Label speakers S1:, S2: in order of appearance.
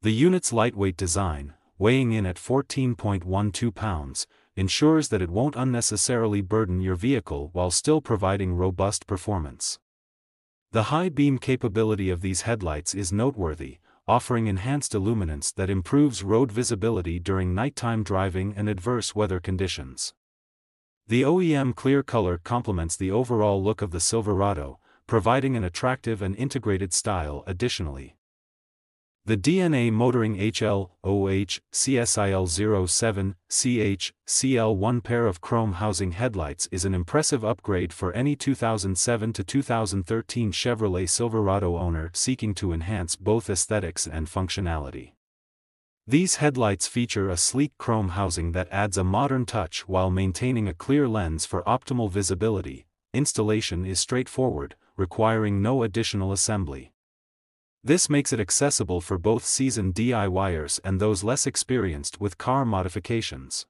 S1: The unit's lightweight design, weighing in at 14.12 pounds, ensures that it won't unnecessarily burden your vehicle while still providing robust performance. The high beam capability of these headlights is noteworthy, offering enhanced illuminance that improves road visibility during nighttime driving and adverse weather conditions. The OEM clear color complements the overall look of the Silverado, providing an attractive and integrated style additionally. The DNA Motoring HL-OH-CSIL07-CH-CL1 pair of chrome housing headlights is an impressive upgrade for any 2007 to 2013 Chevrolet Silverado owner seeking to enhance both aesthetics and functionality. These headlights feature a sleek chrome housing that adds a modern touch while maintaining a clear lens for optimal visibility. Installation is straightforward, requiring no additional assembly. This makes it accessible for both seasoned DIYers and those less experienced with car modifications.